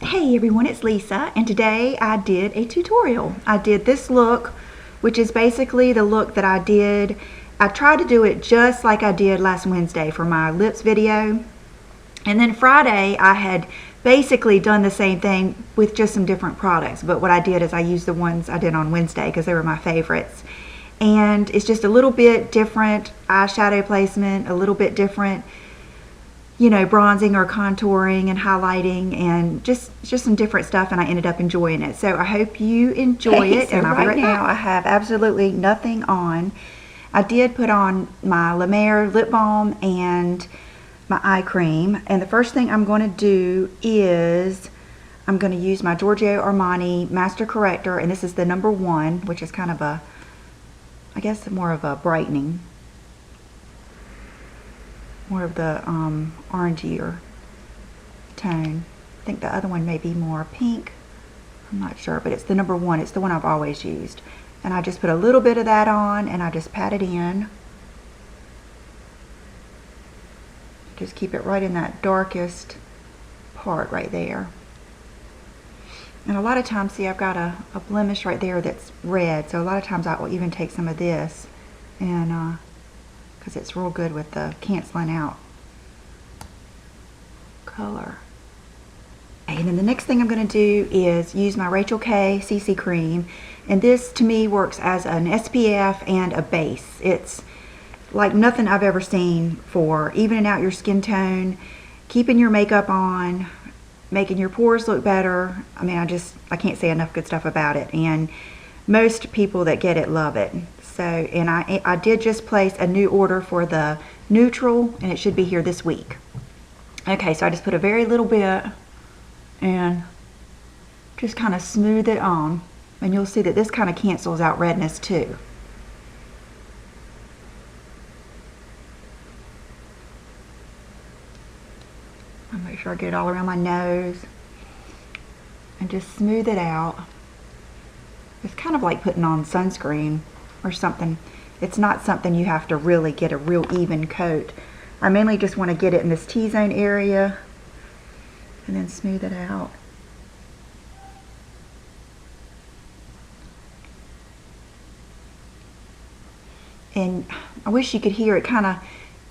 Hey everyone, it's Lisa, and today I did a tutorial. I did this look, which is basically the look that I did. I tried to do it just like I did last Wednesday for my lips video. And then Friday, I had basically done the same thing with just some different products. But what I did is I used the ones I did on Wednesday because they were my favorites. And it's just a little bit different eyeshadow placement, a little bit different, you know, bronzing or contouring and highlighting, and just some different stuff, and I ended up enjoying it. So I hope you enjoy it. So and right now I have absolutely nothing on. I did put on my Mer lip balm and my eye cream, and the first thing I'm going to do is I'm going to use my Giorgio Armani Master Corrector, and this is the number 1, which is kind of a, I guess more of a brightening, more of the orangier tone. I think the other one may be more pink. I'm not sure, but it's the number 1. It's the one I've always used. And I just put a little bit of that on, and I just pat it in. Just keep it right in that darkest part right there. And a lot of times, see, I've got a blemish right there that's red, so a lot of times I will even take some of this, and because it's real good with the canceling out color. And then the next thing I'm going to do is use my Rachel K CC cream, and this to me works as an SPF and a base. It's like nothing I've ever seen for evening out your skin tone, keeping your makeup on, making your pores look better. I mean, I can't say enough good stuff about it, and most people that get it love it. So, and I did just place a new order for the neutral, and it should be here this week. Okay, so I just put a very little bit and just kind of smooth it on, and you'll see that this kind of cancels out redness too. I'll make sure I get it all around my nose and just smooth it out. It's kind of like putting on sunscreen or something. It's not something you have to really get a real even coat. I mainly just want to get it in this T-zone area and then smooth it out. And I wish you could hear it kind of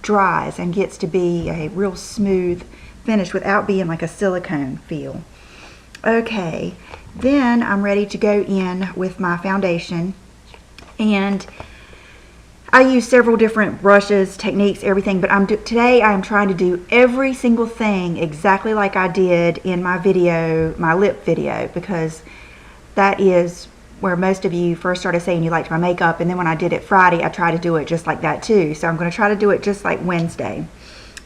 dries and gets to be a real smooth finish without being like a silicone feel. Okay, then I'm ready to go in with my foundation. And I use several different brushes, techniques, everything, but today I'm trying to do every single thing exactly like I did in my video, my lip video, because that is where most of you first started saying you liked my makeup, and then when I did it Friday, I tried to do it just like that too. So I'm going to try to do it just like Wednesday.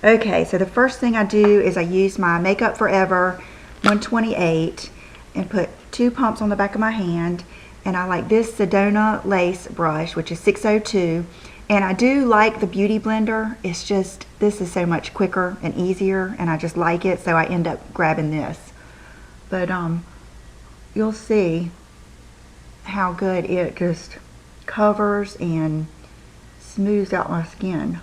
Okay, so the first thing I do is I use my Makeup Forever 128 and put 2 pumps on the back of my hand. And I like this Sedona lace brush, which is 602. And I do like the Beauty Blender. It's just, this is so much quicker and easier, and I just like it, so I end up grabbing this. But you'll see how good it just covers and smooths out my skin.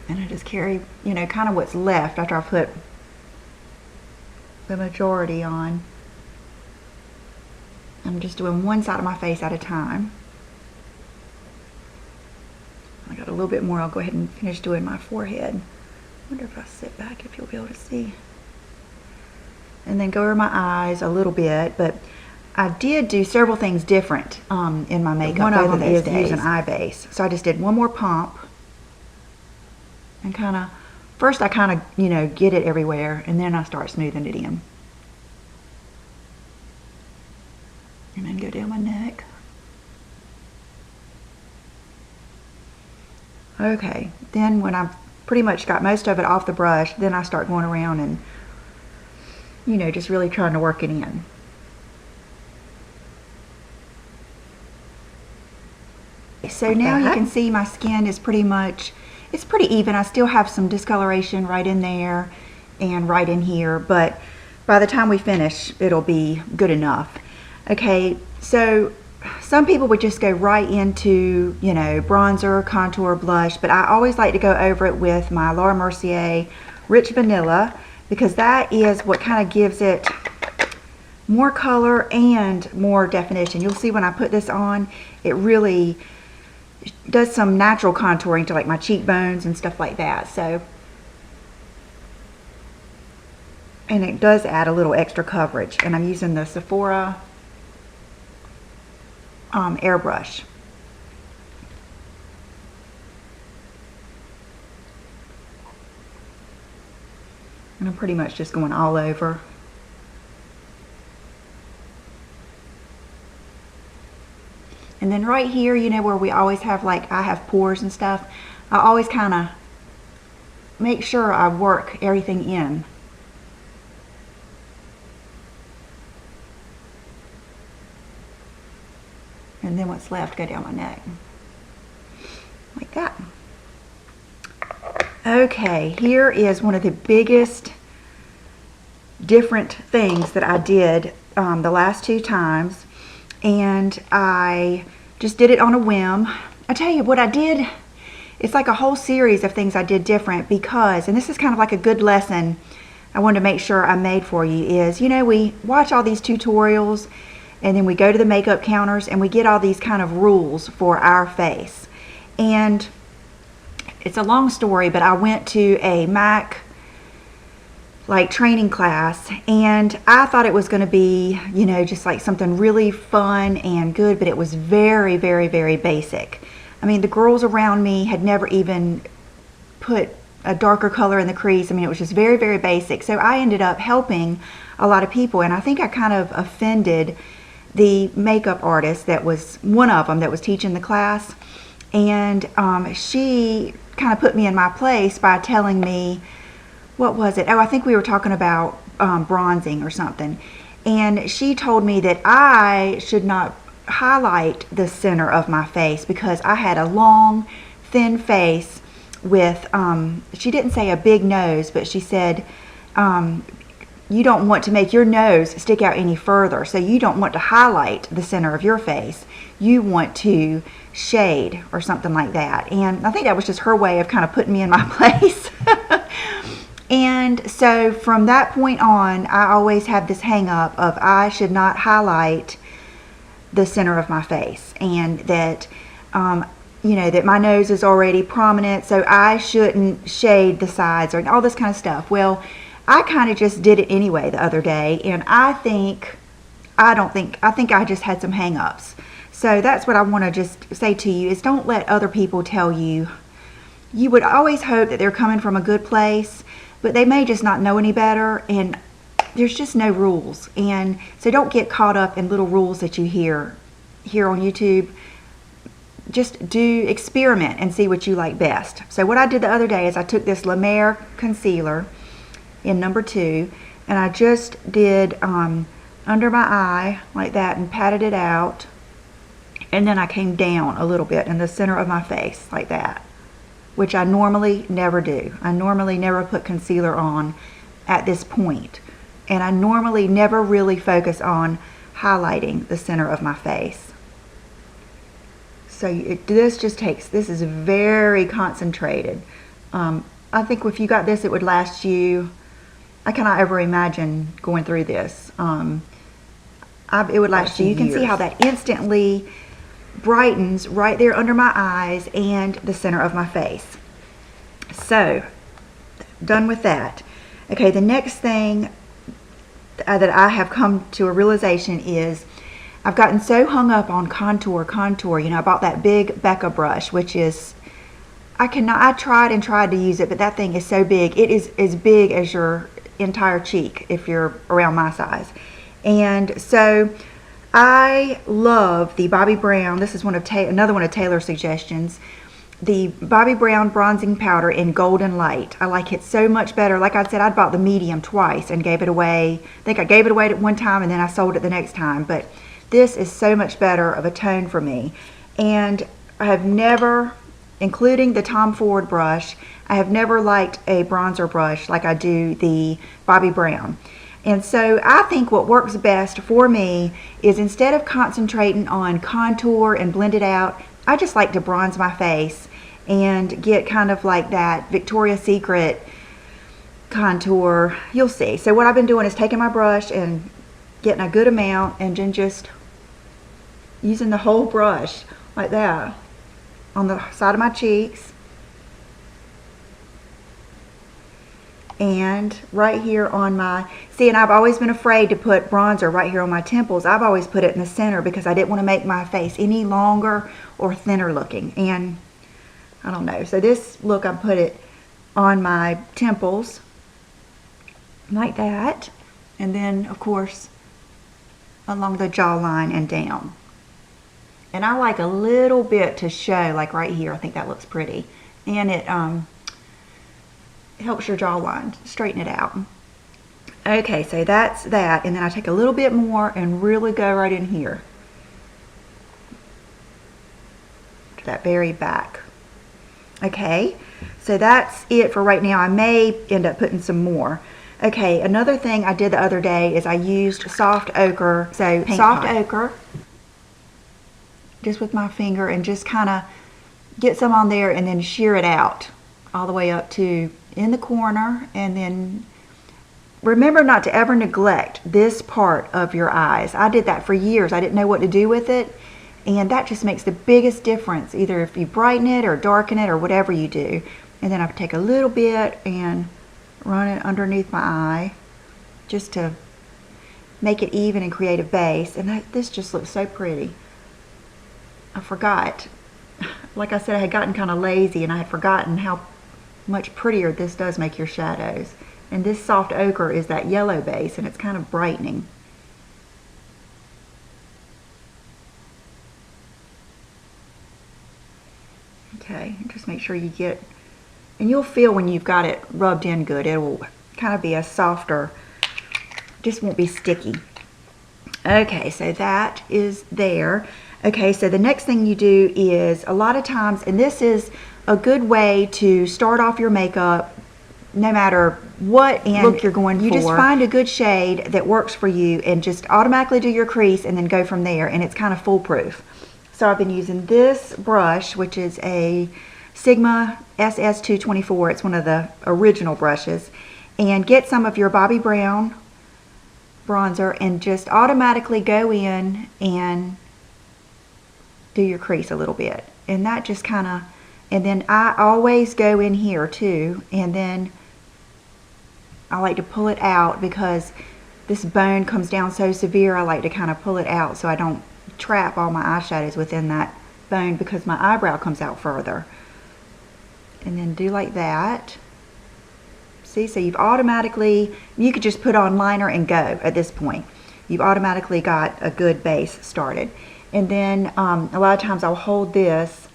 And I just carry, you know, kind of what's left after I put the majority on. I'm just doing one side of my face at a time. I got a little bit more. I'll go ahead and finish doing my forehead. I wonder if I sit back if you'll be able to see. And then go over my eyes a little bit, but I did do several things different in my makeup. One of them is use an eye base. So I just did one more pump and kind of, first I kind of, you know, get it everywhere, and then I start smoothing it in. And then go down my neck. Okay, then when I've pretty much got most of it off the brush, then I start going around and, you know, just really trying to work it in. So now you can see my skin is pretty much, it's pretty even. I still have some discoloration right in there and right in here, but by the time we finish, it'll be good enough. Okay, so some people would just go right into, you know, bronzer, contour, blush, but I always like to go over it with my Laura Mercier Rich Vanilla, because that is what kind of gives it more color and more definition. You'll see when I put this on, it really does some natural contouring to like my cheekbones and stuff like that. So, and it does add a little extra coverage. And I'm using the Sephora airbrush. And I'm pretty much just going all over. And then right here, you know, where we always have, like, I have pores and stuff, I always kind of make sure I work everything in. And then what's left go down my neck. Like that. Okay, here is one of the biggest different things that I did the last 2 times. And I just did it on a whim. I tell you what I did, it's like a whole series of things I did different because, and this is kind of like a good lesson I wanted to make sure I made for you, is, you know, we watch all these tutorials and then we go to the makeup counters and we get all these kind of rules for our face. And it's a long story, but I went to a MAC like training class, and I thought it was going to be, you know, just like something really fun and good, but it was very, very, very basic. I mean, the girls around me had never even put a darker color in the crease. I mean, it was just very, very basic. So I ended up helping a lot of people, and I think I kind of offended the makeup artist that was one of them that was teaching the class. And she kind of put me in my place by telling me, what was it? Oh, I think we were talking about bronzing or something. And she told me that I should not highlight the center of my face because I had a long, thin face with, she didn't say a big nose, but she said, you don't want to make your nose stick out any further. So you don't want to highlight the center of your face. You want to shade or something like that. And I think that was just her way of kind of putting me in my place. And so from that point on, I always have this hang up of I should not highlight the center of my face, and that, you know, that my nose is already prominent, so I shouldn't shade the sides or all this kind of stuff. Well, I kind of just did it anyway the other day, and I think I just had some hang-ups. So that's what I want to just say to you, is don't let other people tell you. You would always hope that they're coming from a good place, but they may just not know any better, and there's just no rules. And so don't get caught up in little rules that you hear on YouTube. Just experiment and see what you like best. So what I did the other day is I took this Mer Concealer in number 2, and I just did under my eye like that and patted it out, and then I came down a little bit in the center of my face like that, which I normally never do. I normally never put concealer on at this point, and I normally never really focus on highlighting the center of my face. So this is very concentrated. I think if you got this, it would last you, I cannot ever imagine going through this. It would last you. You can see how that instantly brightens right there under my eyes and the center of my face. So, done with that. Okay, the next thing that I have come to a realization is I've gotten so hung up on contour. You know, I bought that big Becca brush, which is, I tried to use it, but that thing is so big. It is as big as your entire cheek if you're around my size. And so I love the Bobbi Brown. This is another one of Taylor's suggestions. The Bobbi Brown bronzing powder in Golden Light. I like it so much better. Like I said, I bought the medium twice and gave it away. I think I gave it away at one time and then I sold it the next time. But this is so much better of a tone for me. And I have never, including the Tom Ford brush, I have never liked a bronzer brush like I do the Bobbi Brown. And so I think what works best for me is, instead of concentrating on contour and blend it out, I just like to bronze my face and get kind of like that Victoria's Secret contour. You'll see. So what I've been doing is taking my brush and getting a good amount and then just using the whole brush like that on the side of my cheeks and right here on my, see, and I've always been afraid to put bronzer right here on my temples. I've always put it in the center because I didn't want to make my face any longer or thinner looking, and I don't know. So this look, I put it on my temples like that, and then of course along the jawline and down. And I like a little bit to show, like right here. I think that looks pretty, and it helps your jawline, straighten it out. Okay, so that's that, and then I take a little bit more and really go right in here to that very back. Okay, so that's it for right now. I may end up putting some more. Okay, another thing I did the other day is I used soft ochre. So soft ochre, just with my finger, and just kind of get some on there and then shear it out all the way up to in the corner. And then remember not to ever neglect this part of your eyes. I did that for years. I didn't know what to do with it, and that just makes the biggest difference, either if you brighten it or darken it or whatever you do. And then I take a little bit and run it underneath my eye just to make it even and create a base. And this just looks so pretty. I forgot, like I said, I had gotten kind of lazy and I had forgotten how much prettier this does make your shadows. And this soft ochre is that yellow base, and it's kind of brightening. Okay, just make sure you get, and you'll feel when you've got it rubbed in good, it will kind of be a softer, just won't be sticky. Okay, so that is there. Okay, so the next thing you do is, a lot of times, and this is a good way to start off your makeup no matter what look you're going for. You just find a good shade that works for you and just automatically do your crease and then go from there, and it's kind of foolproof. So I've been using this brush, which is a Sigma SS224. It's one of the original brushes. And get some of your Bobbi Brown bronzer and just automatically go in and do your crease a little bit. And that just kind of, and then I always go in here too, and then I like to pull it out because this bone comes down so severe. I like to kind of pull it out so I don't trap all my eyeshadows within that bone, because my eyebrow comes out further. And then do like that. See, so you've automatically, you could just put on liner and go at this point. You've automatically got a good base started. And then a lot of times I'll hold this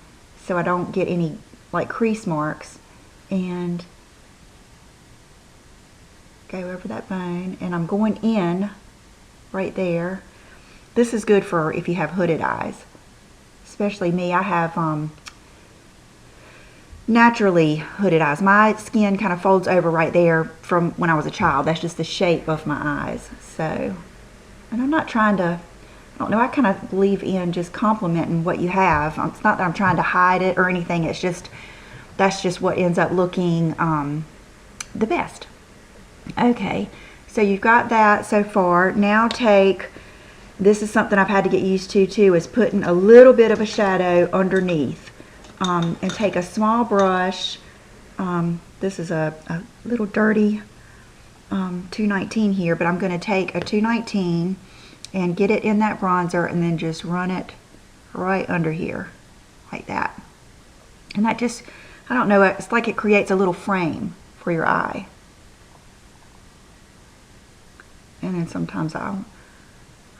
so I don't get any like crease marks, and go over that bone, and I'm going in right there. This is good for if you have hooded eyes, especially me. I have naturally hooded eyes. My skin kind of folds over right there from when I was a child. That's just the shape of my eyes. So, and I'm not trying to, I don't know, I kind of believe in just complimenting what you have. It's not that I'm trying to hide it or anything. It's just, that's just what ends up looking the best. Okay, so you've got that so far. Now take, this is something I've had to get used to too, is putting a little bit of a shadow underneath. And take a small brush. This is a little dirty 219 here, but I'm going to take a 219 and get it in that bronzer and then just run it right under here like that. And that just, I don't know, it's like it creates a little frame for your eye. And then sometimes I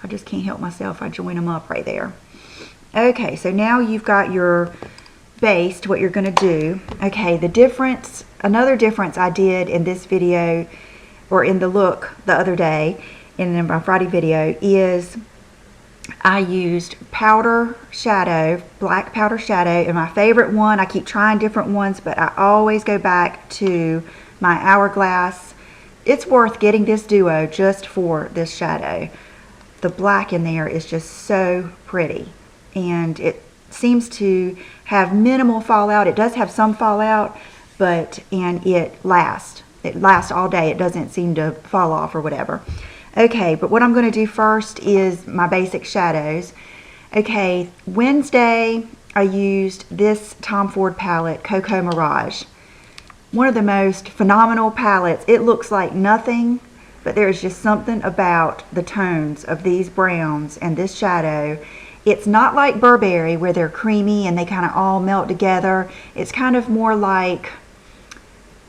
just can't help myself. I join them up right there. Okay, so now you've got your base to what you're going to do. Okay, the difference, another difference I did in this video, or in the look the other day, in my Friday video, is I used powder shadow, black powder shadow, and my favorite one, I keep trying different ones, but I always go back to my Hourglass it's worth getting this duo just for this shadow. The black in there is just so pretty, and it seems to have minimal fallout. It does have some fallout, and it lasts all day. It doesn't seem to fall off or whatever. Okay, but what I'm going to do first is my basic shadows. Okay, Wednesday I used this Tom Ford palette, Cocoa Mirage. One of the most phenomenal palettes. It looks like nothing, but there's just something about the tones of these browns and this shadow. It's not like Burberry where they're creamy and they kind of all melt together. It's kind of more like,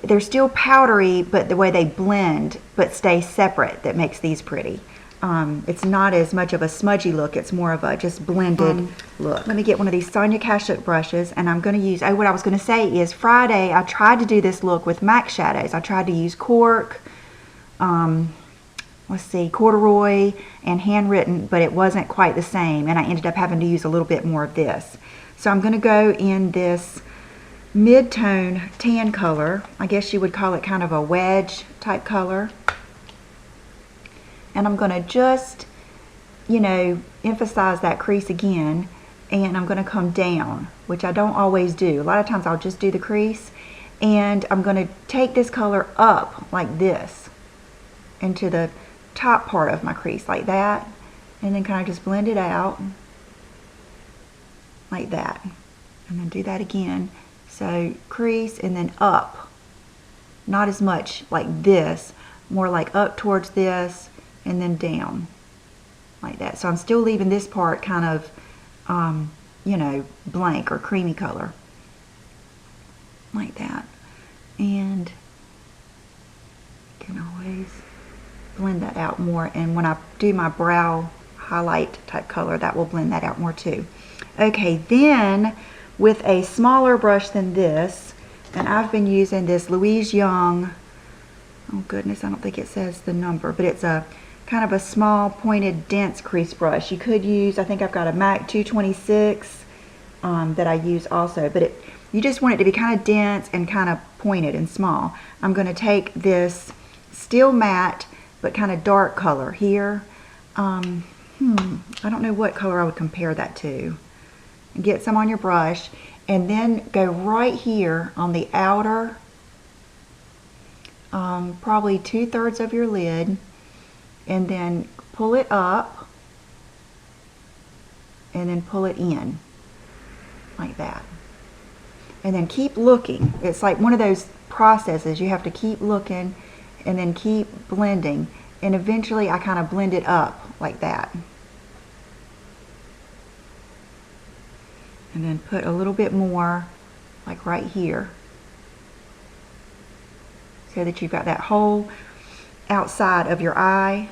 they're still powdery, but the way they blend but stay separate that makes these pretty. It's not as much of a smudgy look. It's more of a just blended look. Let me get one of these Sonia Kashuk brushes, and I'm going to use, what I was going to say is Friday I tried to do this look with MAC shadows. I tried to use Cork, let's see, Corduroy, and Handwritten, but it wasn't quite the same, and I ended up having to use a little bit more of this. So I'm going to go in this mid-tone tan color. I guess you would call it kind of a wedge type color. And I'm going to just, you know, emphasize that crease again, and I'm going to come down, which I don't always do. A lot of times I'll just do the crease, and I'm going to take this color up like this into the top part of my crease like that, and then kind of just blend it out like that, and then do that again. So crease and then up, not as much like this, more like up towards this and then down like that. So I'm still leaving this part kind of you know, blank or creamy color like that, and you can always blend that out more, and when I do my brow highlight type color, that will blend that out more too. Okay, then with a smaller brush than this, and I've been using this Louise Young, oh goodness, I don't think it says the number, but it's a kind of a small pointed dense crease brush. You could use, I think I've got a MAC 226 that I use also, but you just want it to be kind of dense and kind of pointed and small. I'm going to take this still matte but kind of dark color here. I don't know what color I would compare that to. Get some on your brush, and then go right here on the outer, probably 2/3 of your lid, and then pull it up and then pull it in like that, and then keep looking. It's like one of those processes. You have to keep looking and then keep blending, and eventually I kind of blend it up like that, and then put a little bit more like right here, so that you've got that whole outside of your eye,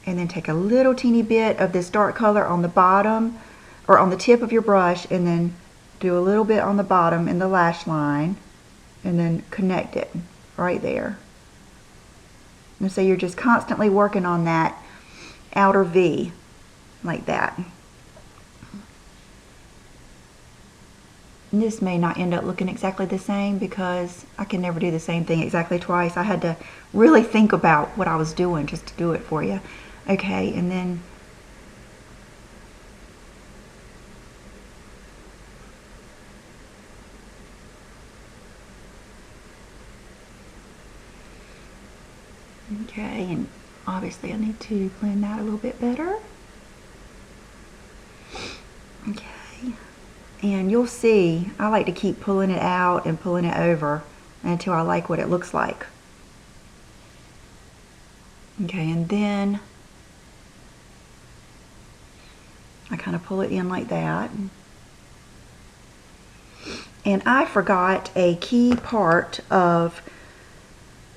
and then take a little teeny bit of this dark color on the bottom or on the tip of your brush, and then do a little bit on the bottom in the lash line, and then connect it right there. And so you're just constantly working on that outer V like that. And this may not end up looking exactly the same because I can never do the same thing exactly twice. I had to really think about what I was doing just to do it for you. Okay, and then okay, and obviously I need to blend that a little bit better. Okay. And you'll see, I like to keep pulling it out and pulling it over until I like what it looks like. Okay, and then I kind of pull it in like that. And I forgot a key part of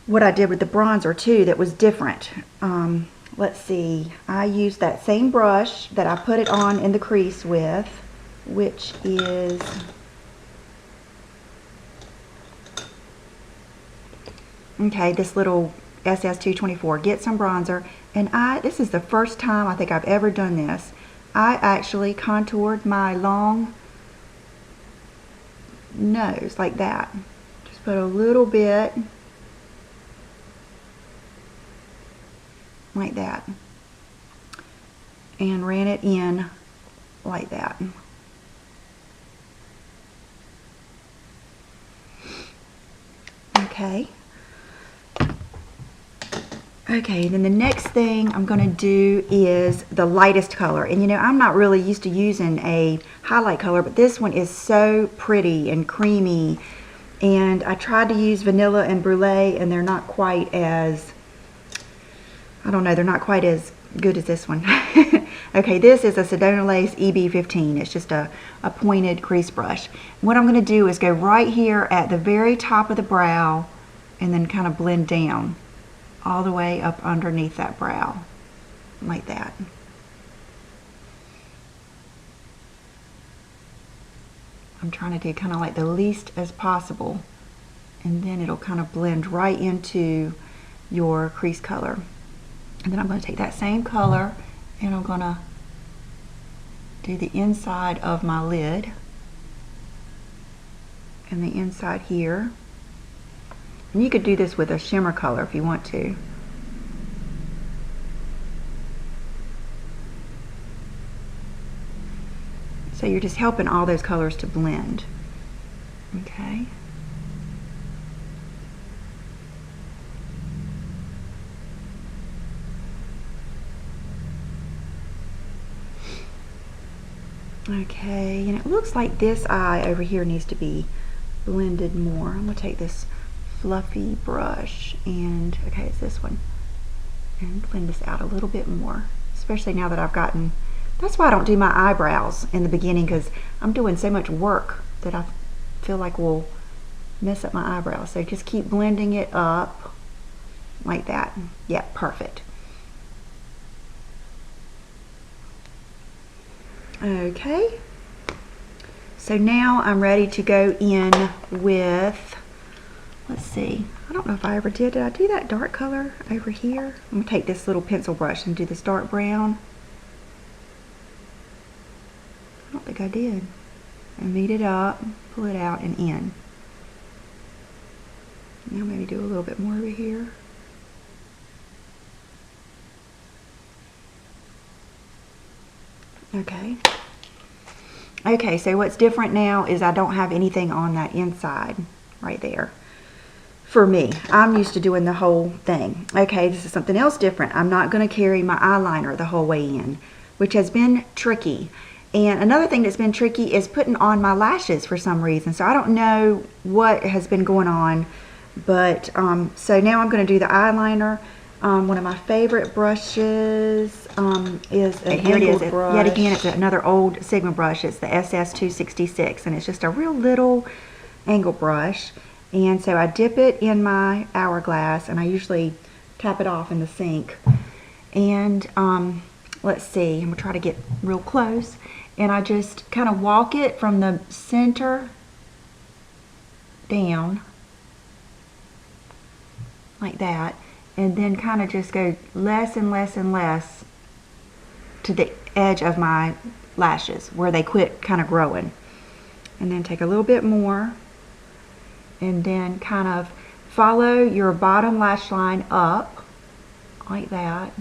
what I did with the bronzer too that was different. Let's see, I used that same brush that I put it on in the crease with, which is okay, this little SS224. Get some bronzer, and this is the first time I think I've ever done this. I actually contoured my long nose like that. Just put a little bit like that, and ran it in like that. Okay. Okay, then the next thing I'm going to do is the lightest color. And you know, I'm not really used to using a highlight color, but this one is so pretty and creamy. And I tried to use Vanilla and Brulee, and they're not quite as, I don't know, they're not quite as good as this one. Okay, this is a Sedona Lace EB15. It's just a pointed crease brush. What I'm going to do is go right here at the very top of the brow and then kind of blend down all the way up underneath that brow, like that. I'm trying to do kind of like the least as possible, and then it'll kind of blend right into your crease color. And then I'm going to take that same color and I'm going to do the inside of my lid and the inside here. And you could do this with a shimmer color if you want to. So you're just helping all those colors to blend. Okay. Okay, and it looks like this eye over here needs to be blended more. I'm going to take this fluffy brush and, okay, it's this one, and blend this out a little bit more, especially now that I've gotten, that's why I don't do my eyebrows in the beginning, because I'm doing so much work that I feel like will mess up my eyebrows. So just keep blending it up like that. Yeah, perfect. Okay, so now I'm ready to go in with, let's see, I don't know if I ever did I do that dark color over here? I'm going to take this little pencil brush and do this dark brown. I don't think I did. And beat it up, pull it out and in. Now maybe do a little bit more over here. Okay. Okay, so what's different now is I don't have anything on that inside right there. For me, I'm used to doing the whole thing. Okay, this is something else different. I'm not going to carry my eyeliner the whole way in, which has been tricky. And another thing that's been tricky is putting on my lashes for some reason. So I don't know what has been going on, but so now I'm going to do the eyeliner. One of my favorite brushes is an angled brush. Yet again, it's another old Sigma brush. It's the SS266, and it's just a real little angle brush. And so I dip it in my Hourglass, and I usually tap it off in the sink. And let's see, I'm going to try to get real close. And I just kind of walk it from the center down, like that. And then kind of just go less and less and less to the edge of my lashes where they quit kind of growing. And then take a little bit more and then kind of follow your bottom lash line up like that,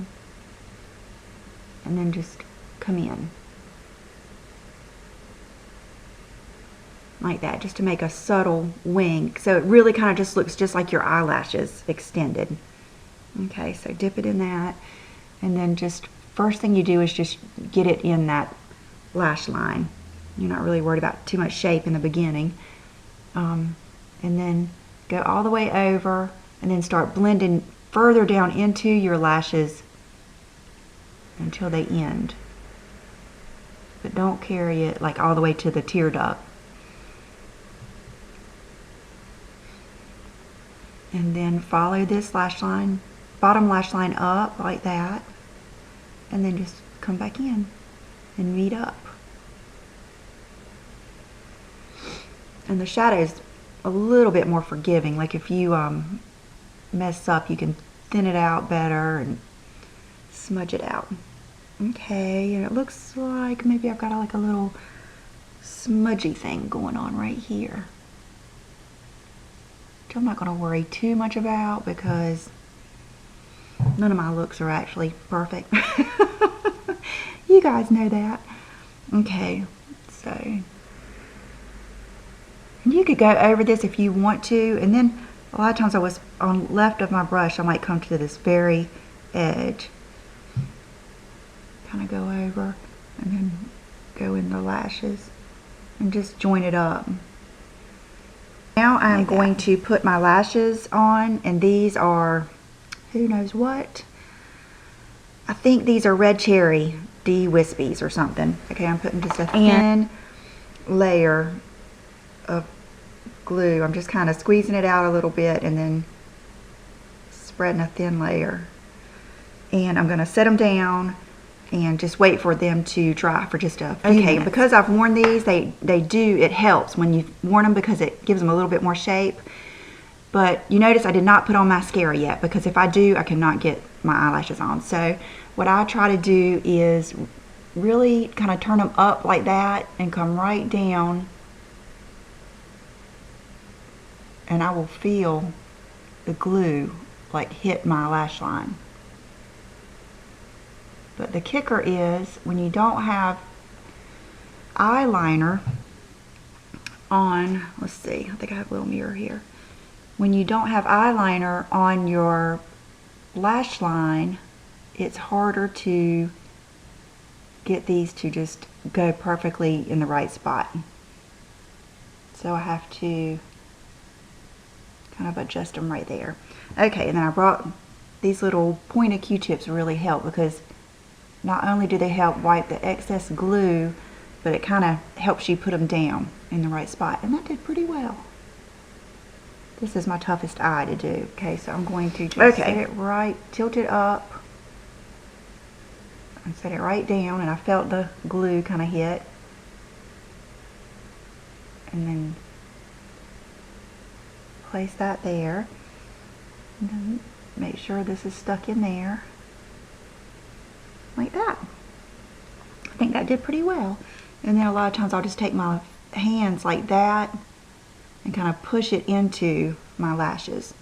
and then just come in like that, just to make a subtle wing, so it really kind of just looks just like your eyelashes extended. Okay, so dip it in that, and then just first thing you do is just get it in that lash line. You're not really worried about too much shape in the beginning. And then go all the way over and then start blending further down into your lashes until they end. But don't carry it like all the way to the tear duct. And then follow this lash line, bottom lash line up like that, and then just come back in and meet up. And the shadow's a little bit more forgiving. Like if you mess up, you can thin it out better and smudge it out. Okay, and it looks like maybe I've got like a little smudgy thing going on right here, which I'm not going to worry too much about, because None of my looks are actually perfect. You guys know that. Okay, so you could go over this if you want to, and then a lot of times I was on left of my brush, I might come to this very edge, kind of go over, and then go in the lashes and just join it up. Now I'm going to put my lashes on, and these are, who knows what? I think these are Red Cherry Wispies or something. Okay, I'm putting just a thin layer of glue. I'm just kind of squeezing it out a little bit and then spreading a thin layer. And I'm going to set them down and just wait for them to dry for just a few minutes. Because I've worn these, it helps when you worn them because it gives them a little bit more shape. But you notice I did not put on mascara yet, because if I do, I cannot get my eyelashes on. So what I try to do is really kind of turn them up like that and come right down, and I will feel the glue like hit my lash line. But the kicker is when you don't have eyeliner on, let's see, I think I have a little mirror here. When you don't have eyeliner on your lash line, it's harder to get these to just go perfectly in the right spot. So I have to kind of adjust them right there. Okay, and then I brought these little pointed Q-tips, really help, because not only do they help wipe the excess glue, but it kind of helps you put them down in the right spot. And that did pretty well. This is my toughest eye to do. Okay, so I'm going to just set it right, tilt it up, and set it right down, and I felt the glue kind of hit. And then place that there. And then make sure this is stuck in there. Like that. I think that did pretty well. And then a lot of times I'll just take my hands like that and kind of push it into my lashes.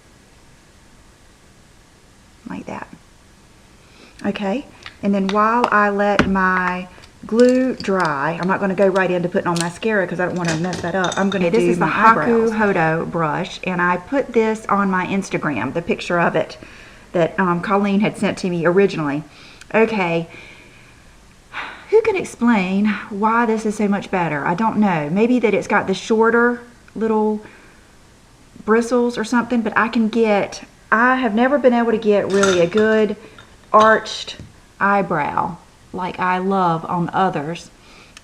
Like that. Okay, and then while I let my glue dry, I'm not going to go right into putting on mascara because I don't want to mess that up. I'm going to do my Houte brush, and I put this on my Instagram, the picture of it that Colleen had sent to me originally. Okay, who can explain why this is so much better? I don't know. Maybe that it's got the shorter little bristles or something, but I have never been able to get really a good arched eyebrow like I love on others.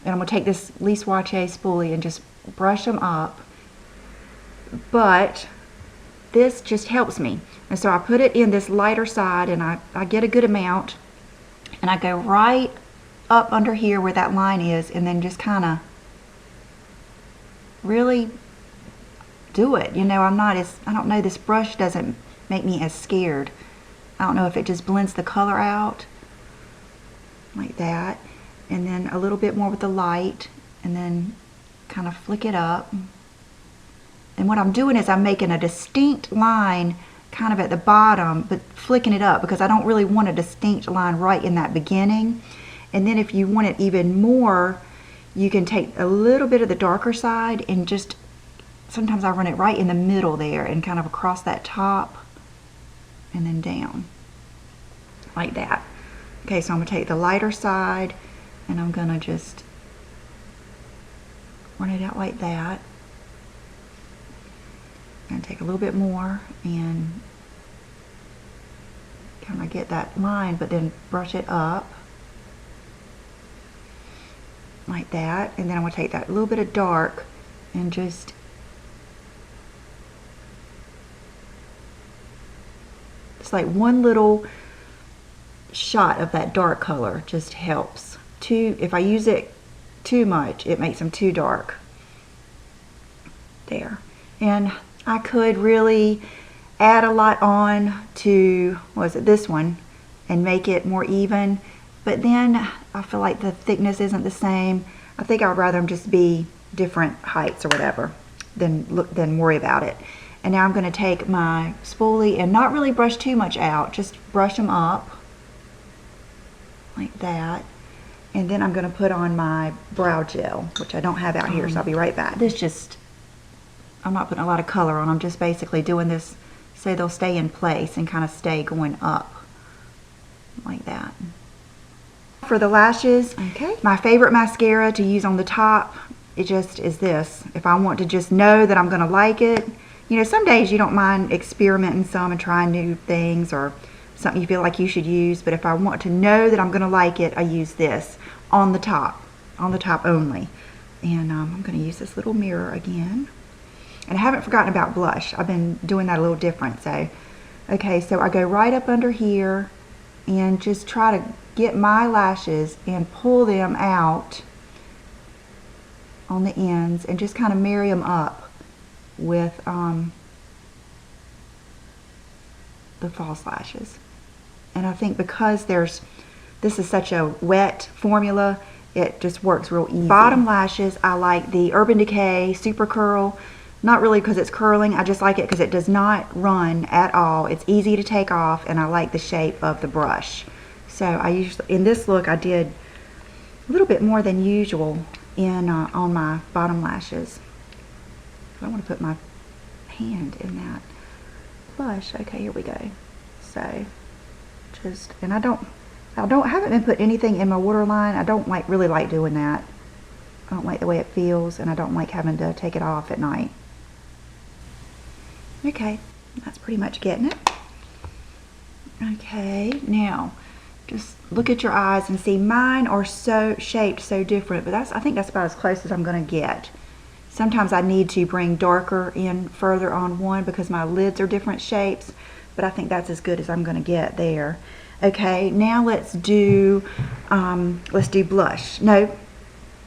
And I'm going to take this Lise Watier spoolie and just brush them up. But this just helps me. And so I put it in this lighter side, and I get a good amount. And I go right up under here where that line is, and then just kind of really do it. You know, I don't know, this brush doesn't make me as scared. I don't know if it just blends the color out like that, and then a little bit more with the light, and then kind of flick it up. And what I'm doing is I'm making a distinct line kind of at the bottom, but flicking it up because I don't really want a distinct line right in that beginning. And then if you want it even more, you can take a little bit of the darker side and just, sometimes I run it right in the middle there and kind of across that top and then down like that. Okay, so I'm going to take the lighter side and I'm going to just run it out like that. I'm going to take a little bit more and kind of get that line, but then brush it up like that. And then I'm going to take that little bit of dark and just it's like one little shot of that dark color just helps. If I use it too much, it makes them too dark. There. And I could really add a lot on to, this one, and make it more even, but then I feel like the thickness isn't the same. I think I'd rather them just be different heights or whatever than worry about it. And now I'm going to take my spoolie and not really brush too much out, just brush them up like that. And then I'm going to put on my brow gel, which I don't have out here, so I'll be right back. I'm not putting a lot of color on. I'm just basically doing this so they'll stay in place and kind of stay going up like that. For the lashes, my favorite mascara to use on the top, it just is this. If I want to just know that I'm going to like it, you know, some days you don't mind experimenting some and trying new things or something you feel like you should use, but if I want to know that I'm going to like it, I use this on the top only. And I'm going to use this little mirror again. And I haven't forgotten about blush. I've been doing that a little different. So, okay, so I go right up under here and just try to get my lashes and pull them out on the ends and just kind of marry them up with the false lashes. And I think because this is such a wet formula, it just works real easy. Bottom lashes, I like the Urban Decay SuperCurl. Not really because it's curling, I just like it because it does not run at all. It's easy to take off, and I like the shape of the brush. So I usually, in this look, I did a little bit more than usual on my bottom lashes. I want to put my hand in that blush. Okay, here we go. So just, and I haven't been putting anything in my waterline. I don't really like doing that. I don't like the way it feels, and I don't like having to take it off at night. Okay, that's pretty much getting it. Okay, now just look at your eyes and see mine are so shaped so different, but I think that's about as close as I'm going to get. Sometimes I need to bring darker in further on one because my lids are different shapes, but I think that's as good as I'm going to get there. Okay, now let's do blush. No,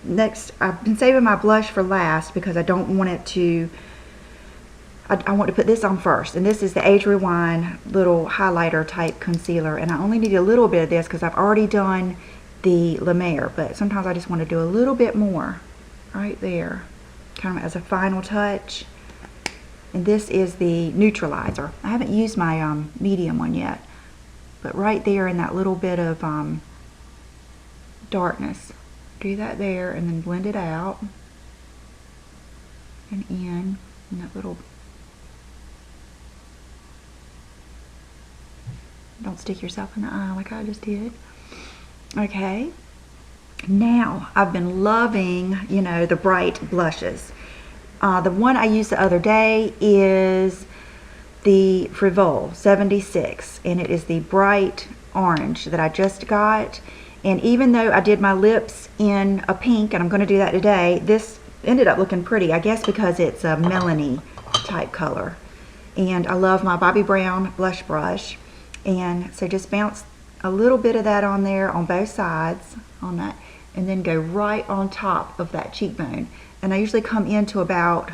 next, I've been saving my blush for last because I don't want it to, I want to put this on first, and this is the Age Rewind little highlighter type concealer, and I only need a little bit of this because I've already done the La Mer, but sometimes I just want to do a little bit more right there, kind of as a final touch. And this is the Neutralizer. I haven't used my medium one yet, but right there in that little bit of darkness, do that there and then blend it out and in that little. Don't stick yourself in the eye like I just did. Okay, now I've been loving, you know, the bright blushes. The one I used the other day is the Frivole 76, and it is the bright orange that I just got. And even though I did my lips in a pink, and I'm going to do that today, this ended up looking pretty, I guess because it's a melony type color. And I love my Bobbi Brown blush brush. And so just bounce a little bit of that on there on both sides on that, and then go right on top of that cheekbone. And I usually come into about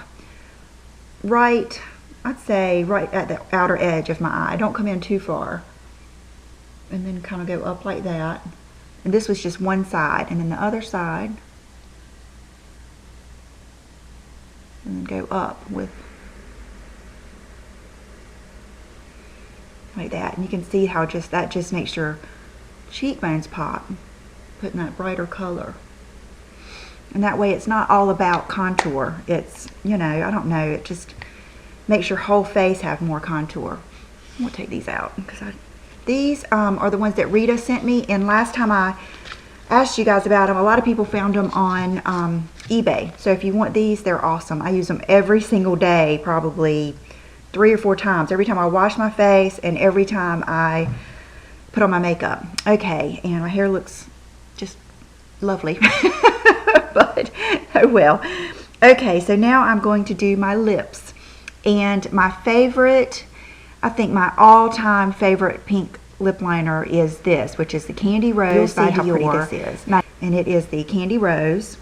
I'd say right at the outer edge of my eye. I don't come in too far. And then kind of go up like that. And this was just one side, and then the other side. And then go up with like that. And you can see how that just makes your cheekbones pop, putting that brighter color. And that way it's not all about contour. It's, you know, I don't know, it just makes your whole face have more contour. I'm going to take these out because these are the ones that Rita sent me, and last time I asked you guys about them, a lot of people found them on eBay. So if you want these, they're awesome. I use them every single day, probably 3 or 4 times. Every time I wash my face and every time I put on my makeup. Okay, and my hair looks just lovely. But oh well. Okay, so now I'm going to do my lips. And my favorite, I think my all-time favorite pink lip liner is this, which is the Candy Rose by Dior. You'll see how pretty this is. And it is the Candy Rose.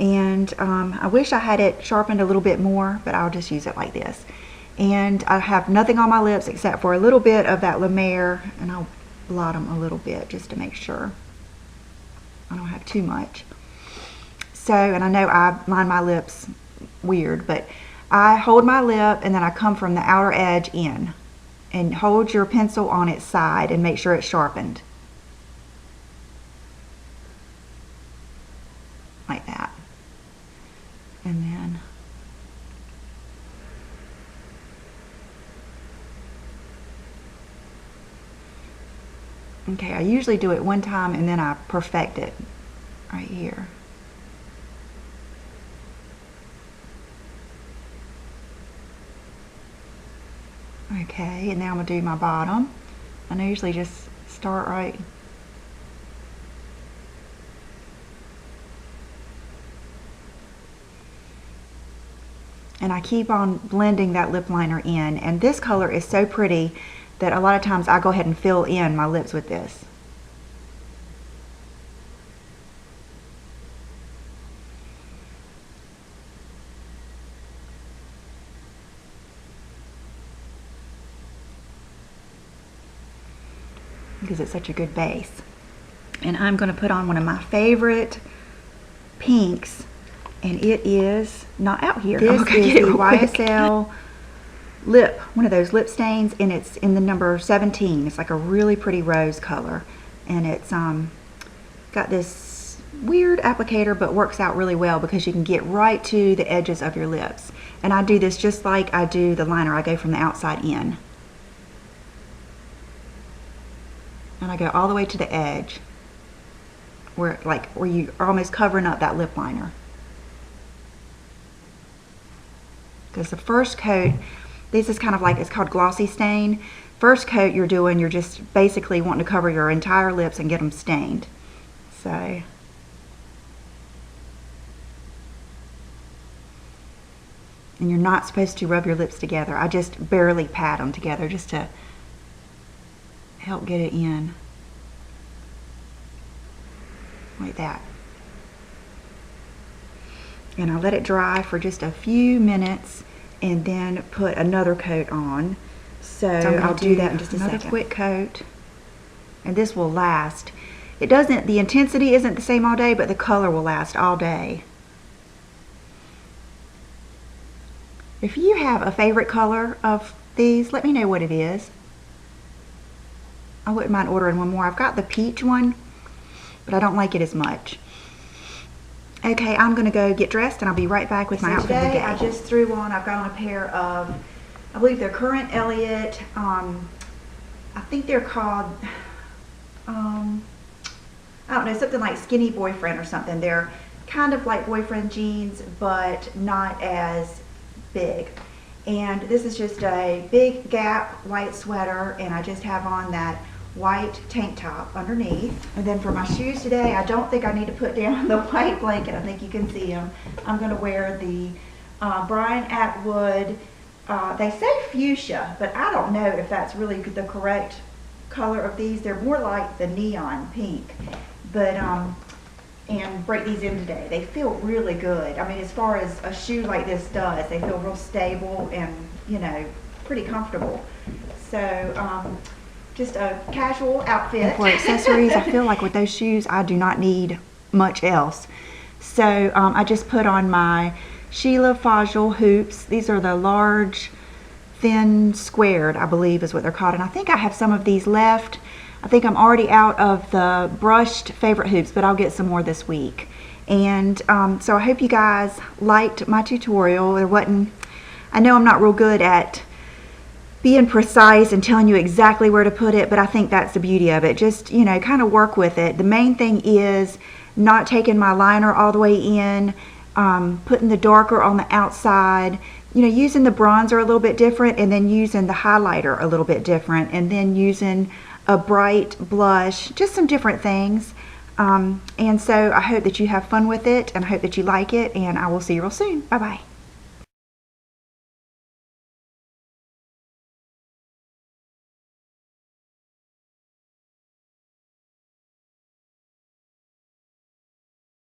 And I wish I had it sharpened a little bit more, but I'll just use it like this. And I have nothing on my lips except for a little bit of that La Mer, and I'll blot them a little bit just to make sure I don't have too much. So, and I know I line my lips weird, but I hold my lip and then I come from the outer edge in. And hold your pencil on its side and make sure it's sharpened. Like that. And then okay, I usually do it one time and then I perfect it right here. Okay, and now I'm going to do my bottom. And I usually just start right and I keep on blending that lip liner in. And this color is so pretty that a lot of times I go ahead and fill in my lips with this. Because it's such a good base. And I'm going to put on one of my favorite pinks, and it is not out here. This is the YSL lip, one of those lip stains, and it's in the number 17. It's like a really pretty rose color, and it's got this weird applicator, but works out really well because you can get right to the edges of your lips. And I do this just like I do the liner. I go from the outside in. And I go all the way to the edge where you are almost covering up that lip liner. Because the first coat, this is kind of like, it's called Glossy Stain. First coat you're doing, you're just basically wanting to cover your entire lips and get them stained. So, and you're not supposed to rub your lips together. I just barely pat them together just to help get it in. Like that. And I let it dry for just a few minutes and then put another coat on. So I'll do that in just a second. Another quick coat. And this will last. It doesn't, the intensity isn't the same all day, but the color will last all day. If you have a favorite color of these, let me know what it is. I wouldn't mind ordering one more. I've got the peach one, but I don't like it as much. Okay, I'm going to go get dressed and I'll be right back with my outfit of the day. I just threw on, I've got on a pair of, I believe they're Current Elliott. I think they're called, I don't know, something like Skinny Boyfriend or something. They're kind of like boyfriend jeans, but not as big. And this is just a big Gap white sweater, and I just have on that white tank top underneath. And then for my shoes today, I don't think I need to put down the white blanket. I think you can see them. I'm going to wear the Brian Atwood, they say fuchsia, but I don't know if that's really the correct color of these. They're more like the neon pink. But, and break these in today. They feel really good. I mean, as far as a shoe like this does, they feel real stable and, you know, pretty comfortable. So, just a casual outfit. And for accessories, I feel like with those shoes, I do not need much else. So, I just put on my Sheila Fajl hoops. These are the large, thin, squared, I believe is what they're called. And I think I have some of these left. I think I'm already out of the brushed favorite hoops, but I'll get some more this week. And so I hope you guys liked my tutorial. There wasn't, I know I'm not real good at being precise and telling you exactly where to put it, but I think that's the beauty of it. Just, you know, kind of work with it. The main thing is not taking my liner all the way in, putting the darker on the outside, you know, using the bronzer a little bit different, and then using the highlighter a little bit different, and then using a bright blush, just some different things. And so I hope that you have fun with it, and I hope that you like it, and I will see you real soon. Bye bye.